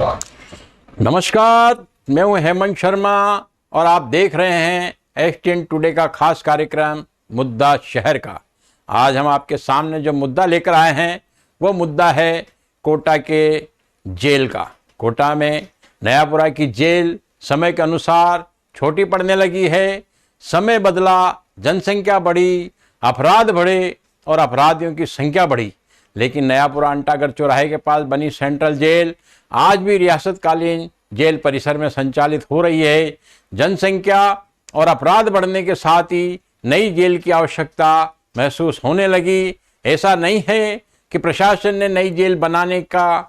नमस्कार, मैं हूं हेमंत शर्मा और आप देख रहे हैं एसटीएन टुडे का खास कार्यक्रम मुद्दा शहर का। आज हम आपके सामने जो मुद्दा लेकर आए हैं वो मुद्दा है कोटा के जेल का। कोटा में नयापुरा की जेल समय के अनुसार छोटी पड़ने लगी है। समय बदला, जनसंख्या बढ़ी, अपराध बढ़े और अपराधियों की संख्या बढ़ी, लेकिन नयापुरा अंटागढ़ चौराहे के पास बनी सेंट्रल जेल आज भी रियासतकालीन जेल परिसर में संचालित हो रही है। जनसंख्या और अपराध बढ़ने के साथ ही नई जेल की आवश्यकता महसूस होने लगी। ऐसा नहीं है कि प्रशासन ने नई जेल बनाने का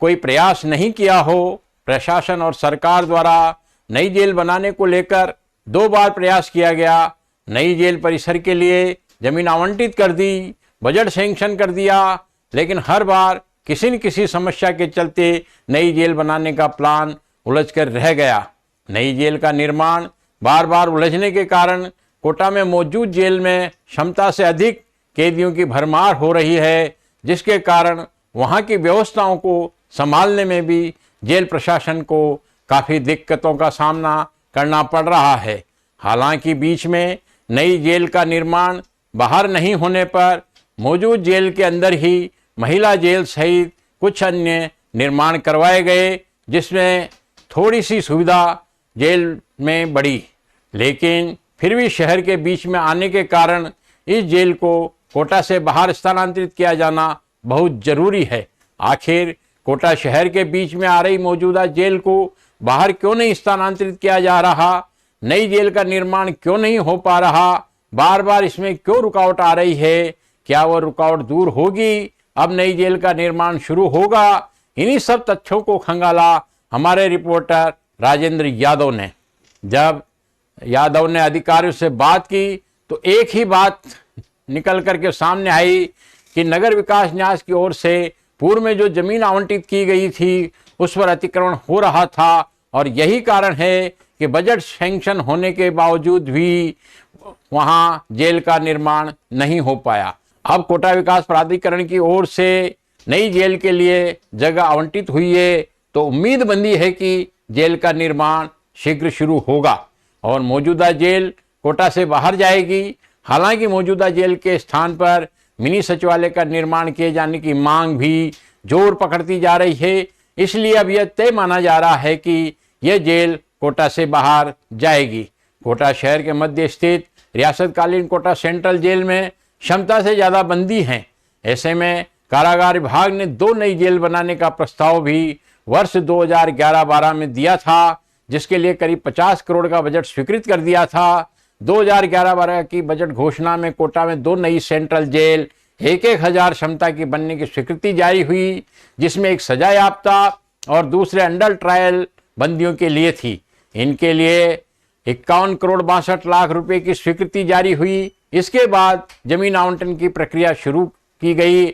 कोई प्रयास नहीं किया हो। प्रशासन और सरकार द्वारा नई जेल बनाने को लेकर 2 बार प्रयास किया गया। नई जेल परिसर के लिए जमीन आवंटित कर दी, बजट सैंक्शन कर दिया, लेकिन हर बार किसी न किसी समस्या के चलते नई जेल बनाने का प्लान उलझ कर रह गया। नई जेल का निर्माण बार बार उलझने के कारण कोटा में मौजूद जेल में क्षमता से अधिक कैदियों की भरमार हो रही है, जिसके कारण वहां की व्यवस्थाओं को संभालने में भी जेल प्रशासन को काफ़ी दिक्कतों का सामना करना पड़ रहा है। हालांकि बीच में नई जेल का निर्माण बाहर नहीं होने पर मौजूद जेल के अंदर ही महिला जेल सहित कुछ अन्य निर्माण करवाए गए, जिसमें थोड़ी सी सुविधा जेल में बढ़ी, लेकिन फिर भी शहर के बीच में आने के कारण इस जेल को कोटा से बाहर स्थानांतरित किया जाना बहुत ज़रूरी है। आखिर कोटा शहर के बीच में आ रही मौजूदा जेल को बाहर क्यों नहीं स्थानांतरित किया जा रहा? नई जेल का निर्माण क्यों नहीं हो पा रहा? बार बार इसमें क्यों रुकावट आ रही है? क्या वह रुकावट दूर होगी? अब नई जेल का निर्माण शुरू होगा? इन्हीं सब तथ्यों को खंगाला हमारे रिपोर्टर राजेंद्र यादव ने। जब यादव ने अधिकारियों से बात की तो एक ही बात निकल करके सामने आई कि नगर विकास न्यास की ओर से पूर्व में जो जमीन आवंटित की गई थी उस पर अतिक्रमण हो रहा था, और यही कारण है कि बजट सैंक्शन होने के बावजूद भी वहां जेल का निर्माण नहीं हो पाया। अब कोटा विकास प्राधिकरण की ओर से नई जेल के लिए जगह आवंटित हुई है, तो उम्मीद बंधी है कि जेल का निर्माण शीघ्र शुरू होगा और मौजूदा जेल कोटा से बाहर जाएगी। हालांकि मौजूदा जेल के स्थान पर मिनी सचिवालय का निर्माण किए जाने की मांग भी जोर पकड़ती जा रही है। इसलिए अब यह तय माना जा रहा है कि यह जेल कोटा से बाहर जाएगी। कोटा शहर के मध्य स्थित रियासतकालीन कोटा सेंट्रल जेल में क्षमता से ज़्यादा बंदी हैं। ऐसे में कारागार विभाग ने 2 नई जेल बनाने का प्रस्ताव भी वर्ष 2011-12 में दिया था, जिसके लिए करीब 50 करोड़ का बजट स्वीकृत कर दिया था। 2011-12 की बजट घोषणा में कोटा में 2 नई सेंट्रल जेल 1,000 क्षमता की बनने की स्वीकृति जारी हुई, जिसमें एक सजा याफ्ता और दूसरे अंडर ट्रायल बंदियों के लिए थी। इनके लिए 51 करोड़ 62 लाख रुपए की स्वीकृति जारी हुई। इसके बाद जमीन आवंटन की प्रक्रिया शुरू की गई।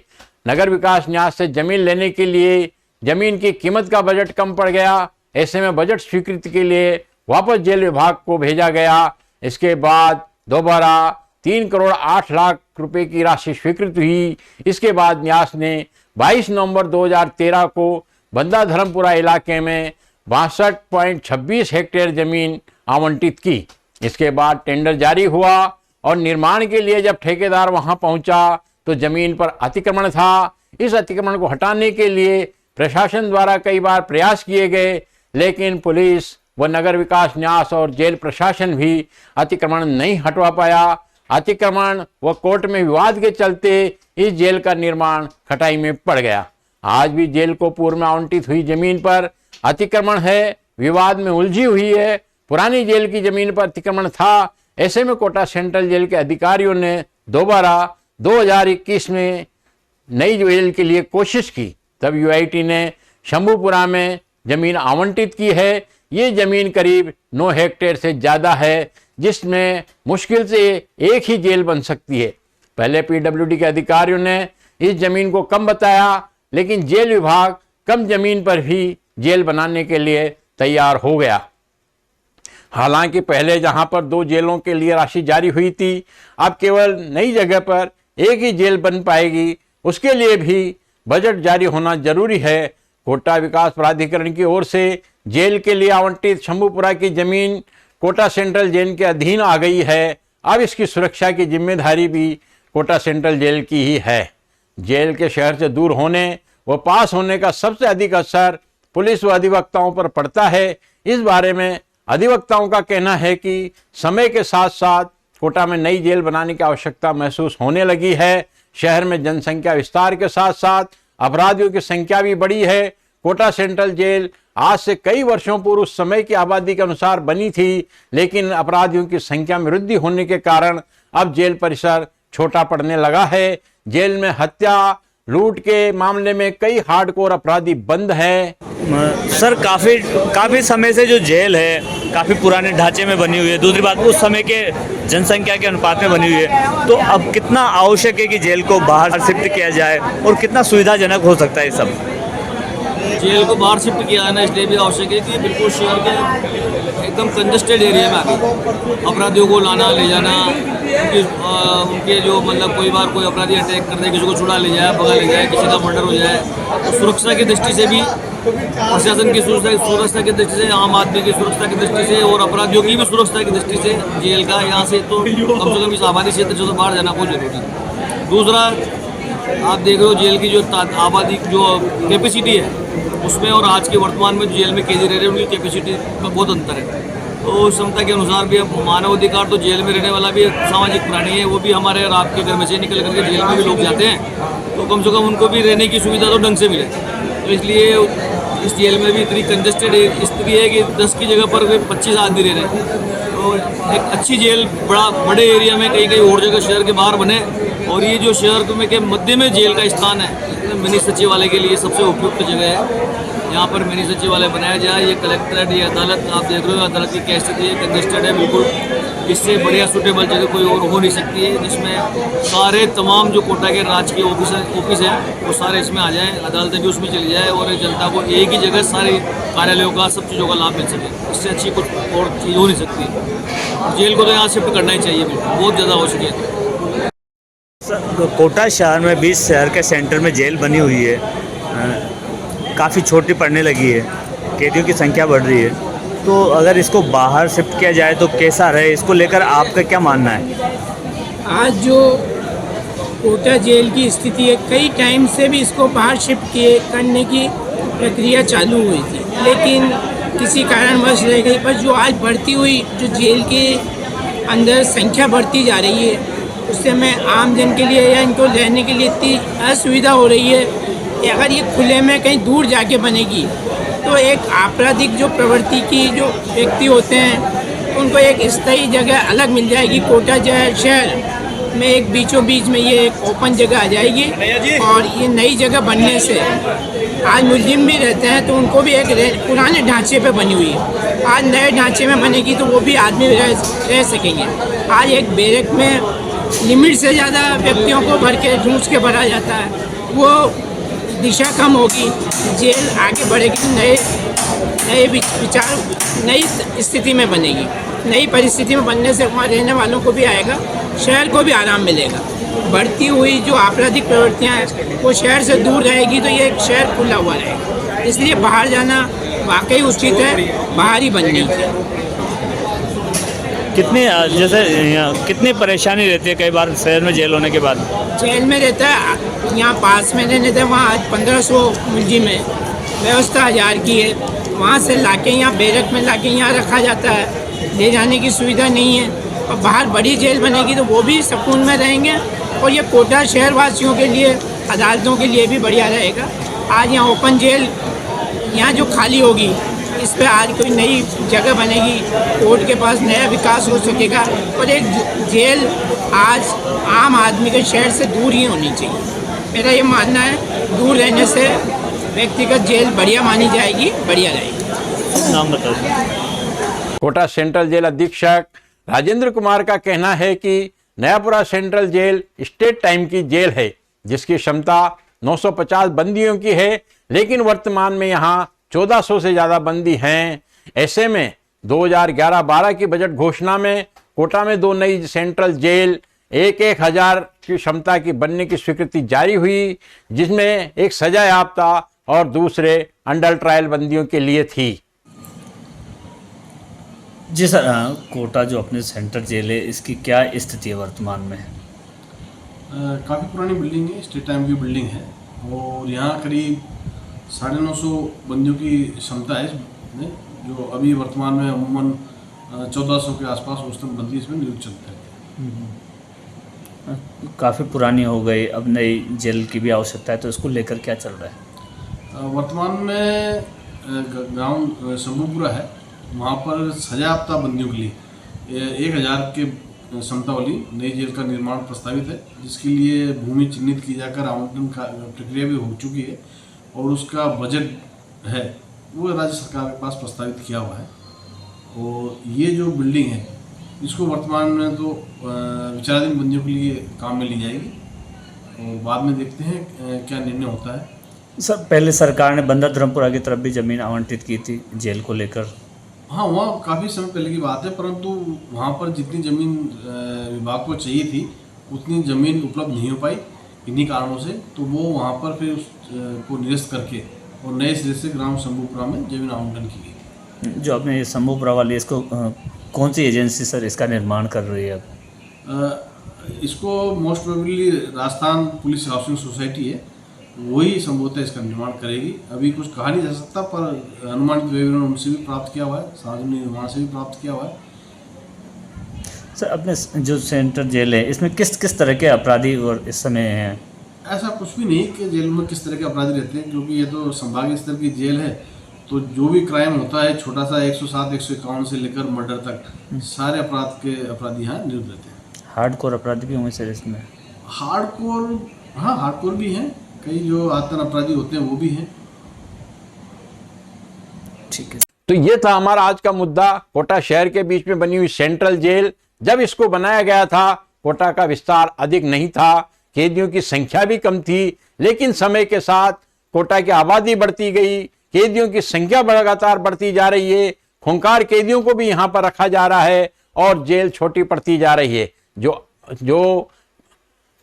नगर विकास न्यास से जमीन लेने के लिए जमीन की कीमत का बजट कम पड़ गया। ऐसे में बजट स्वीकृति के लिए वापस जेल विभाग को भेजा गया। इसके बाद दोबारा 3 करोड़ 8 लाख रुपए की राशि स्वीकृत हुई। इसके बाद न्यास ने 22 नवंबर 2013 को बंदा धर्मपुरा इलाके में 62.26 हेक्टेयर जमीन आवंटित की। इसके बाद टेंडर जारी हुआ और निर्माण के लिए जब ठेकेदार वहां पहुंचा तो जमीन पर अतिक्रमण था। इस अतिक्रमण को हटाने के लिए प्रशासन द्वारा कई बार प्रयास किए गए, लेकिन पुलिस व नगर विकास न्यास और जेल प्रशासन भी अतिक्रमण नहीं हटवा पाया। अतिक्रमण व कोर्ट में विवाद के चलते इस जेल का निर्माण खटाई में पड़ गया। आज भी जेल को पूर्व में आवंटित हुई जमीन पर अतिक्रमण है, विवाद में उलझी हुई है। पुरानी जेल की जमीन पर अतिक्रमण था। ऐसे में कोटा सेंट्रल जेल के अधिकारियों ने दोबारा 2021 में नई जेल के लिए कोशिश की। तब यूआईटी ने शंभूपुरा में जमीन आवंटित की है। ये जमीन करीब 9 हेक्टेयर से ज़्यादा है, जिसमें मुश्किल से एक ही जेल बन सकती है। पहले पीडब्ल्यूडी के अधिकारियों ने इस जमीन को कम बताया, लेकिन जेल विभाग कम जमीन पर भी जेल बनाने के लिए तैयार हो गया। हालांकि पहले जहां पर 2 जेलों के लिए राशि जारी हुई थी, अब केवल नई जगह पर एक ही जेल बन पाएगी। उसके लिए भी बजट जारी होना जरूरी है, कोटा विकास प्राधिकरण की ओर से जेल के लिए आवंटित शंभूपुरा की जमीन कोटा सेंट्रल जेल के अधीन आ गई है। अब इसकी सुरक्षा की जिम्मेदारी भी कोटा सेंट्रल जेल की ही है। जेल के शहर से दूर होने व पास होने का सबसे अधिक असर पुलिस व अधिवक्ताओं पर पड़ता है। इस बारे में अधिवक्ताओं का कहना है कि समय के साथ साथ कोटा में नई जेल बनाने की आवश्यकता महसूस होने लगी है। शहर में जनसंख्या विस्तार के साथ साथ अपराधियों की संख्या भी बढ़ी है। कोटा सेंट्रल जेल आज से कई वर्षों पूर्व उस समय की आबादी के अनुसार बनी थी, लेकिन अपराधियों की संख्या में वृद्धि होने के कारण अब जेल परिसर छोटा पड़ने लगा है। जेल में हत्या लूट के मामले में कई हार्डकोर अपराधी बंद हैं। सर काफ़ी समय से जो जेल है काफ़ी पुराने ढांचे में बनी हुई है। दूसरी बात उस समय के जनसंख्या के अनुपात में बनी हुई है, तो अब कितना आवश्यक है कि जेल को बाहर शिफ्ट किया जाए और कितना सुविधाजनक हो सकता है सब? जेल को बाहर शिफ्ट किया जाना इसलिए भी आवश्यक है कि बिल्कुल शहर के एकदम कंजस्टेड एरिया में आके अपराधियों को लाना ले जाना, उनके जो मतलब कोई अपराधी अटैक कर दे, किसी को छुड़ा ले जाए, भगा ले जाए, किसी का मर्डर हो जाए, तो सुरक्षा की दृष्टि से भी, प्रशासन की सुरक्षा की दृष्टि से, आम आदमी की सुरक्षा की दृष्टि से और अपराधियों की भी सुरक्षा की दृष्टि से जेल का यहाँ से तो कम से कम इस आबादी क्षेत्र से तो बाहर जाना बहुत जरूरी है। दूसरा, आप देख रहे हो जेल की जो आबादी जो कैपेसिटी है उसमें और आज के वर्तमान में जेल में कैदी रह रहे हैं उनकी कैपेसिटी में बहुत अंतर है। तो क्षमता के अनुसार भी मानव अधिकार तो जेल में रहने वाला भी एक सामाजिक प्राणी है, वो भी हमारे और आपके घर में से निकल करके जेल में भी लोग जाते हैं, तो कम से कम उनको भी रहने की सुविधा तो ढंग से मिले। तो इसलिए इस जेल में भी इतनी कंजस्टेड स्थिति है कि 10 की जगह पर 25 आदमी रह रहे हैं। तो एक अच्छी जेल बड़े एरिया में कहीं और जगह शहर के बाहर बने, और ये जो शहर में के मध्य में जेल का स्थान है, मिनी सचिवालय के लिए सबसे उपयुक्त जगह है। यहाँ पर मिनी सचिवालय बनाया जाए। ये कलेक्ट्रेट, ये अदालत आप देख रहे हो, अदालत की क्या स्थिति है, कंजस्टेड है बिल्कुल। इससे बढ़िया सूटेबल जगह कोई और हो नहीं सकती है, जिसमें सारे तमाम जो कोटा के राज्य के ऑफिस हैं वो सारे इसमें आ जाएँ, अदालतें भी उसमें चली जाए और जनता को एक ही जगह सारे कार्यालयों का सब चीज़ों का लाभ मिल सके। इससे अच्छी कुछ और चीज़ हो नहीं सकती। जेल को तो यहाँ शिफ्ट करना ही चाहिए, बिल्कुल बहुत ज़्यादा आवश्यक है। कोटा शहर में 20 शहर के सेंटर में जेल बनी हुई है, काफ़ी छोटी पड़ने लगी है, कैदियों की संख्या बढ़ रही है, तो अगर इसको बाहर शिफ्ट किया जाए तो कैसा रहे, इसको लेकर आपका क्या मानना है? आज जो कोटा जेल की स्थिति है, कई टाइम से भी इसको बाहर शिफ्ट करने की प्रक्रिया चालू हुई थी, लेकिन किसी कारणवश रह गई। पर जो आज बढ़ती हुई जो जेल के अंदर संख्या बढ़ती जा रही है, उससे मैं आम जन के लिए या इनको रहने के लिए इतनी असुविधा हो रही है कि अगर ये खुले में कहीं दूर जाके बनेगी तो एक आपराधिक जो प्रवृत्ति की जो व्यक्ति होते हैं उनको एक स्थायी जगह अलग मिल जाएगी। कोटा शहर में एक बीचों बीच में ये एक ओपन जगह आ जाएगी, और ये नई जगह बनने से आज मुलजिम भी रहते हैं तो उनको भी एक पुराने ढांचे पे बनी हुई है, आज नए ढांचे में बनेगी तो वो भी आदमी रह सकेंगे। आज एक बैरक में लिमिट से ज़्यादा व्यक्तियों को भर के ढूंढ के भरा जाता है, वो दिशा कम होगी, जेल आगे बढ़ेगी, नए विचार नई स्थिति में बनेगी। नई परिस्थिति में बनने से वहाँ रहने वालों को भी आएगा, शहर को भी आराम मिलेगा। बढ़ती हुई जो आपराधिक प्रवृत्तियाँ हैं वो शहर से दूर रहेगी तो ये शहर खुला हुआ रहेगा। इसलिए बाहर जाना वाकई उचित है, बाहर ही बननी चाहिए। कितनी परेशानी रहती है कई बार शहर में जेल होने के बाद? जेल में रहता है, यहाँ पास में रहने थे, वहाँ 1500 मुलजिम है, व्यवस्था 1000 की है, वहाँ से लाके यहाँ बैरक में लाके यहाँ रखा जाता है, ले जाने की सुविधा नहीं है। और बाहर बड़ी जेल बनेगी तो वो भी सुकून में रहेंगे, और ये कोटा शहर वासियों के लिए, अदालतों के लिए भी बढ़िया रहेगा। आज यहाँ ओपन जेल यहाँ जो खाली होगी इस पर आज कोई नई जगह बनेगी, कोर्ट के पास नया विकास हो सकेगा, और एक जेल आज आम आदमी के शहर से दूर ही होनी चाहिए। मेरा ये मानना है, दूर रहने से व्यक्तिगत जेल बढ़िया मानी जाएगी, बढ़िया रहेगी। नाम बताइए। कोटा सेंट्रल जेल अधीक्षक राजेंद्र कुमार का कहना है कि Nayapura central jail state time की जेल है, जिसकी क्षमता 950 बंदियों की है, लेकिन वर्तमान में यहाँ 1400 से ज़्यादा बंदी हैं। ऐसे में 2011-12 की बजट घोषणा में कोटा में 2 नई सेंट्रल जेल 1,000 की क्षमता की बनने की स्वीकृति जारी हुई, जिसमें एक सजा याफ्ता और दूसरे अंडर ट्रायल बंदियों के लिए थी। जी सर, कोटा जो अपने सेंट्रल जेल है इसकी क्या स्थिति है वर्तमान में? काफ़ी पुरानी बिल्डिंग है, स्टेट टाइम की बिल्डिंग है और यहाँ करीब 950 बंदियों की क्षमता है इसमें, जो अभी वर्तमान में अमूमन 1400 के आसपास औसतन बंदी इसमें नियुक्त चलते हैं। काफ़ी पुरानी हो गई, अब नई जेल की भी आवश्यकता है, तो इसको लेकर क्या चल रहा है? वर्तमान में ग्राउंड शंभूपुरा है, वहाँ पर सजायाफ्ता बंदियों के लिए 1000 के क्षमता वाली नई जेल का निर्माण प्रस्तावित है, जिसके लिए भूमि चिन्हित की जाकर आवंटन का प्रक्रिया भी हो चुकी है और उसका बजट है वो राज्य सरकार के पास प्रस्तावित किया हुआ है। और ये जो बिल्डिंग है इसको वर्तमान में तो विचाराधीन बंदियों के लिए काम में ली जाएगी और बाद में देखते हैं क्या निर्णय होता है। सर, पहले सरकार ने बंदा धर्मपुरा की तरफ भी ज़मीन आवंटित की थी जेल को लेकर। हाँ, वहाँ काफ़ी समय पहले की बात है, परंतु वहाँ पर जितनी ज़मीन विभाग को चाहिए थी उतनी ज़मीन उपलब्ध नहीं हो पाई इन्हीं कारणों से, तो वो वहाँ पर फिर उसको निरस्त करके और नए सिरे से ग्राम शंभूपुरा में ज़मीन आवंटन की गई। जो आपने ये शंभूपुरा वाली, इसको कौन सी एजेंसी सर इसका निर्माण कर रही है अब? इसको most probably Rajasthan police housing society है, वही संभवतः इसका निर्माण करेगी। अभी कुछ कहा नहीं जा सकता, पर अनुमानित विवरण उनसे भी प्राप्त किया हुआ है, सार्वजनिक निर्माण से भी प्राप्त किया हुआ है। सर, अपने जो सेंट्रल जेल है इसमें किस किस तरह के अपराधी और इस समय हैं? ऐसा कुछ भी नहीं कि जेल में किस तरह के अपराधी रहते हैं, क्योंकि ये तो संभागीय स्तर की जेल है, तो जो भी क्राइम होता है छोटा सा 107, 151 से लेकर मर्डर तक सारे अपराध के अपराधी यहाँ नियुक्त रहते हैं। हार्डकोर अपराधी भी होंगे सर इसमें? हार्डकोर, हाँ हार्डकोर भी हैं, कई जो आतंक अपराधी होते हैं वो भी हैं। ठीक है। तो ये था हमारा आज का मुद्दा, कोटा शहर के बीच में बनी हुई सेंट्रल जेल। जब इसको बनाया गया था कोटा का विस्तार अधिक नहीं था, कैदियों की संख्या भी कम थी, लेकिन समय के साथ कोटा की आबादी बढ़ती गई, कैदियों की संख्या लगातार बढ़ती जा रही है, खूंखार कैदियों को भी यहाँ पर रखा जा रहा है और जेल छोटी पड़ती जा रही है, जो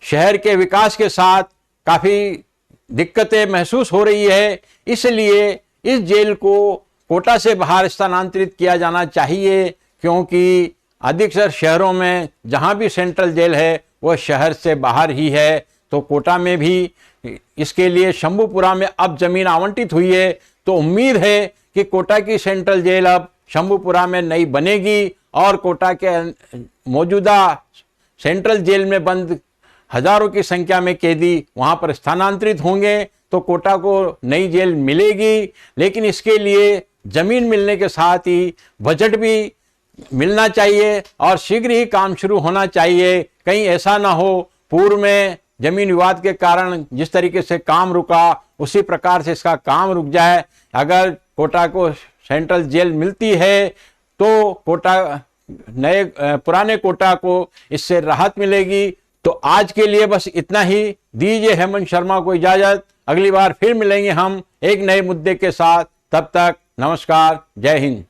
शहर के विकास के साथ काफ़ी दिक्कतें महसूस हो रही है। इसलिए इस जेल को कोटा से बाहर स्थानांतरित किया जाना चाहिए, क्योंकि अधिकतर शहरों में जहाँ भी सेंट्रल जेल है वह शहर से बाहर ही है। तो कोटा में भी इसके लिए शंभूपुरा में अब जमीन आवंटित हुई है, तो उम्मीद है कि कोटा की सेंट्रल जेल अब शंभूपुरा में नई बनेगी और कोटा के मौजूदा सेंट्रल जेल में बंद हजारों की संख्या में कैदी वहां पर स्थानांतरित होंगे, तो कोटा को नई जेल मिलेगी। लेकिन इसके लिए जमीन मिलने के साथ ही बजट भी मिलना चाहिए और शीघ्र ही काम शुरू होना चाहिए। कहीं ऐसा ना हो पूर्व में जमीन विवाद के कारण जिस तरीके से काम रुका उसी प्रकार से इसका काम रुक जाए। अगर कोटा को सेंट्रल जेल मिलती है तो कोटा पुराने कोटा को इससे राहत मिलेगी। तो आज के लिए बस इतना ही। दीजिए हेमंत शर्मा को इजाजत। अगली बार फिर मिलेंगे हम एक नए मुद्दे के साथ। तब तक नमस्कार, जय हिंद।